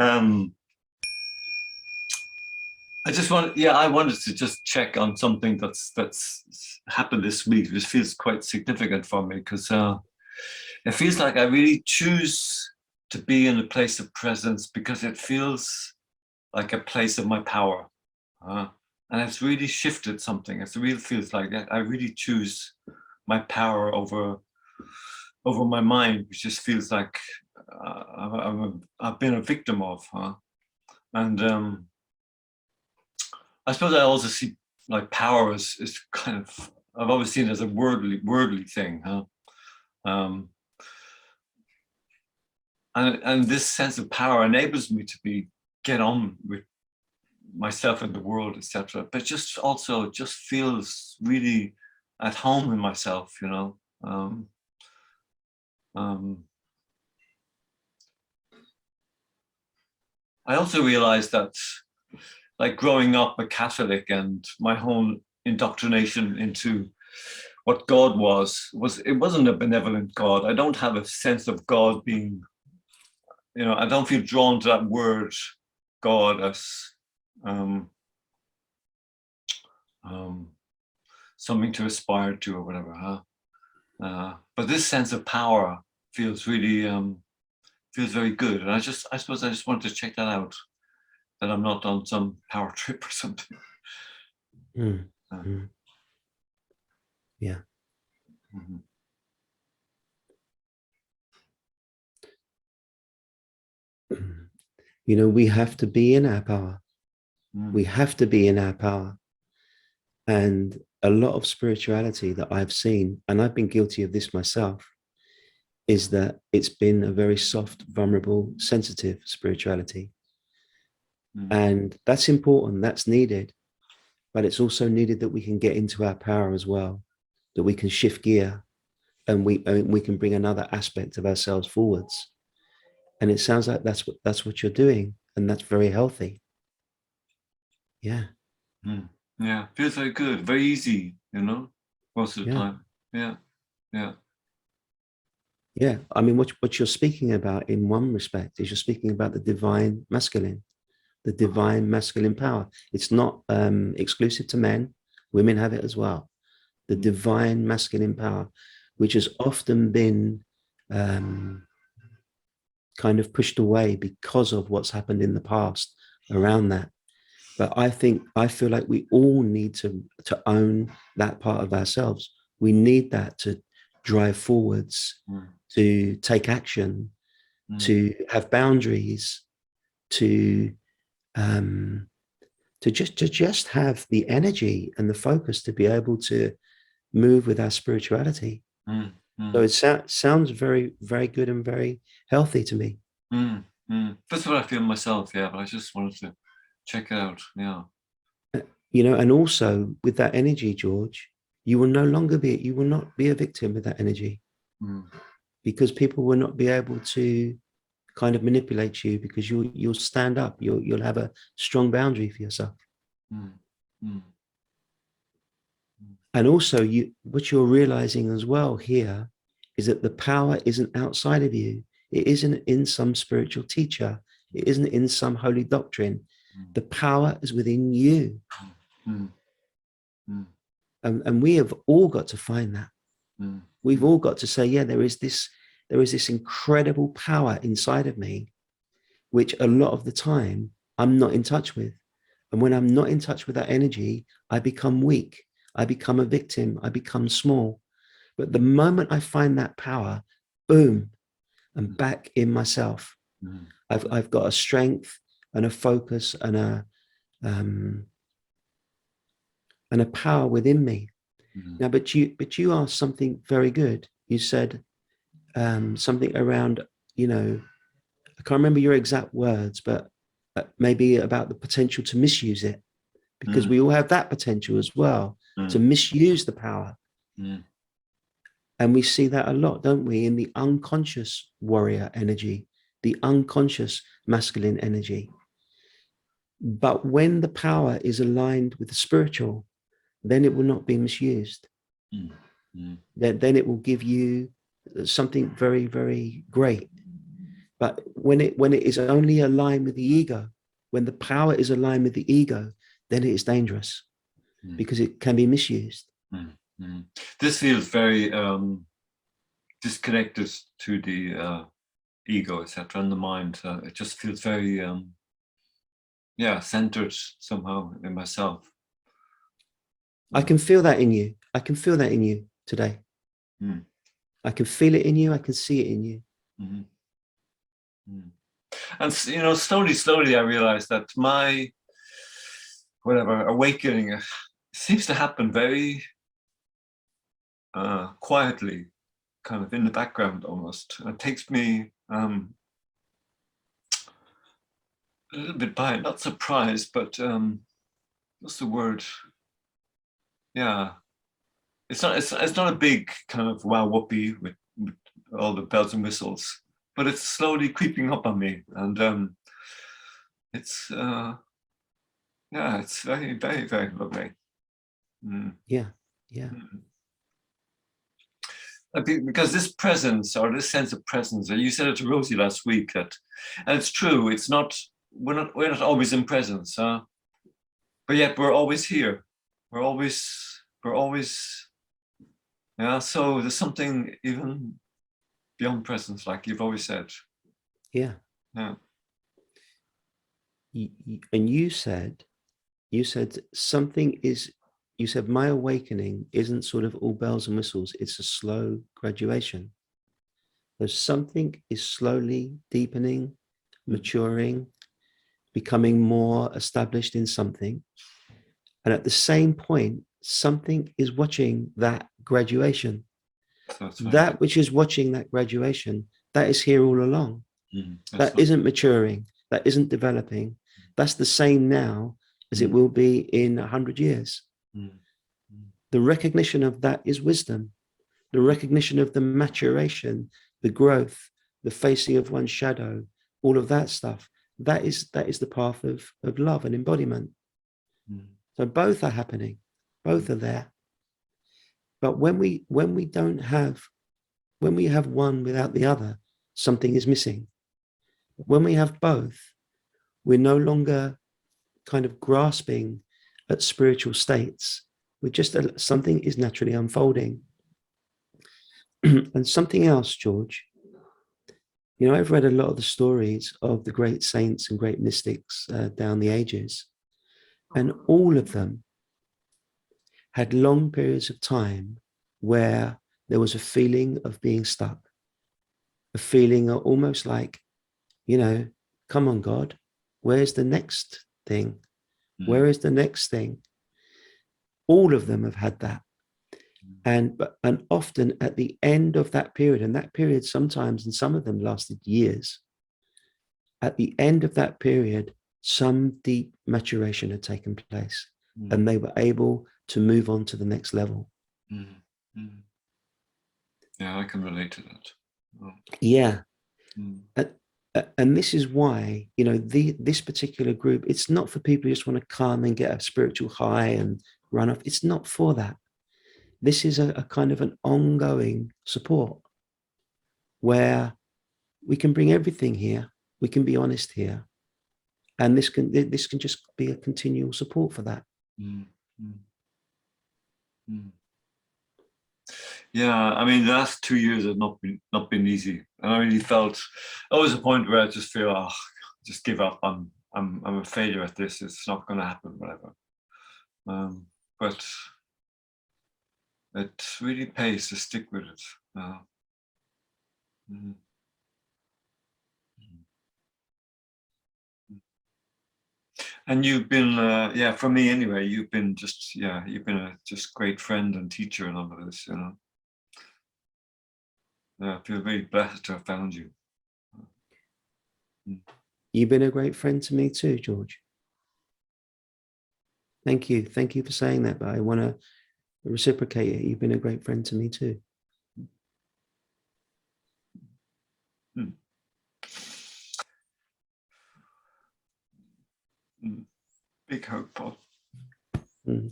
Um, I wanted to just check on something that's happened this week. This feels quite significant for me because it feels like I really choose to be in a place of presence because it feels like a place of my power. And it's really shifted something. It really feels like I really choose my power over my mind, which just feels like I've been a victim of. And I suppose I also see like power is kind of, I've always seen it as a worldly thing. And this sense of power enables me to get on with myself and the world, etc. But just also just feels really at home in myself, you know. I also realized that, like growing up a Catholic and my whole indoctrination into what God it wasn't a benevolent God. I don't have a sense of God being, you know, I don't feel drawn to that word God as something to aspire to or whatever. But this sense of power feels really feels very good, and I suppose I just wanted to check that out, that I'm not on some power trip or something. Yeah. You know, we have to be in our power. We have to be in our power. And a lot of spirituality that I've seen, and I've been guilty of this myself, is that it's been a very soft, vulnerable, sensitive spirituality. And that's important, that's needed. But it's also needed that we can get into our power as well, that we can shift gear and we can bring another aspect of ourselves forwards. And it sounds like that's what you're doing, and that's very healthy. Yeah. Yeah, feels very good, very easy, you know, most of the time. Yeah. I mean, what you're speaking about in one respect is you're speaking about the divine masculine power. It's not exclusive to men. Women have it as well. The divine masculine power, which has often been kind of pushed away because of what's happened in the past around that. But I feel like we all need to own that part of ourselves. We need that to drive forwards, to take action, to have boundaries, to just have the energy and the focus to be able to move with our spirituality. So it sounds very, very good and very healthy to me. That's what I feel myself, yeah, but I just wanted to check it out, yeah. You know, and also with that energy, George, you will not be a victim with that energy, because people will not be able to kind of manipulate you, because you'll stand up, you'll have a strong boundary for yourself. And also what you're realizing as well here is that the power isn't outside of you. It isn't in some spiritual teacher. It isn't in some holy doctrine. The power is within you. And we have all got to find that. We've all got to say, yeah, there is this incredible power inside of me, which a lot of the time I'm not in touch with. And when I'm not in touch with that energy, I become weak. I become a victim. I become small. But the moment I find that power, boom, I'm back in myself. I've got a strength and a focus and a power within me. Now, but you asked something very good. You said something around, you know, I can't remember your exact words, but maybe about the potential to misuse it, because we all have that potential as well, to misuse the power. And we see that a lot, don't we, in the unconscious warrior energy, the unconscious masculine energy. But when the power is aligned with the spiritual, then it will not be misused. Then it will give you something very, very great. But when it is only aligned with the ego, when the power is aligned with the ego, then it is dangerous because it can be misused. This feels very disconnected to the ego, etc., and the mind. It just feels very, centered somehow in myself. I can feel that in you. I can feel that in you today. I can feel it in you. I can see it in you. And slowly I realized that my awakening seems to happen very quietly, kind of in the background almost. It takes me a little bit by, not surprised, but what's the word? Yeah, it's not a big kind of wow whoopee with all the bells and whistles, but it's slowly creeping up on me, and it's it's very, very, very lovely. Yeah. Because this presence, or this sense of presence, and you said it to Rosie last week, and it's true. It's not we're not always in presence, but yet we're always here. We're always. Yeah. So there's something even beyond presence, like you've always said. Yeah. Yeah. And you said something is. You said my awakening isn't sort of all bells and whistles. It's a slow graduation. So something is slowly deepening, maturing, becoming more established in something. And at the same point, something is watching that graduation. Right. That which is watching that graduation, that is here all along. That isn't maturing. That isn't developing. That's the same now as it will be in 100 years. The recognition of that is wisdom. The recognition of the maturation, the growth, the facing of one's shadow, all of that stuff. That is the path of love and embodiment. So both are happening, both are there. But when we have one without the other, something is missing. When we have both, we're no longer kind of grasping at spiritual states. We're just something is naturally unfolding. And something else, George, I've read a lot of the stories of the great saints and great mystics down the ages, and all of them had long periods of time where there was a feeling of being stuck, a feeling of almost like, come on, God, where's the next thing? Where is the next thing? All of them have had that. And often at the end of that period, and that period sometimes, and some of them lasted years, at the end of that period, some deep maturation had taken place and they were able to move on to the next level. Yeah, I can relate to that. Oh. Yeah. And this is why, this particular group, it's not for people who just want to come and get a spiritual high and run off. It's not for that. This is a kind of an ongoing support where we can bring everything here. We can be honest here. And this can just be a continual support for that. Yeah, I mean, the last 2 years have not been easy, and I really felt always a point where I just feel, just give up. I'm a failure at this. It's not going to happen, whatever. But it really pays to stick with it. And you've been, for me anyway, you've been a just great friend and teacher and all of this, I feel very blessed to have found you. You've been a great friend to me too, George. Thank you. Thank you for saying that, but I want to reciprocate it. You've been a great friend to me too. Big hug, Paul.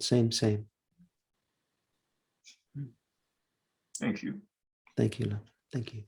Same. Thank you. Thank you, love. Thank you.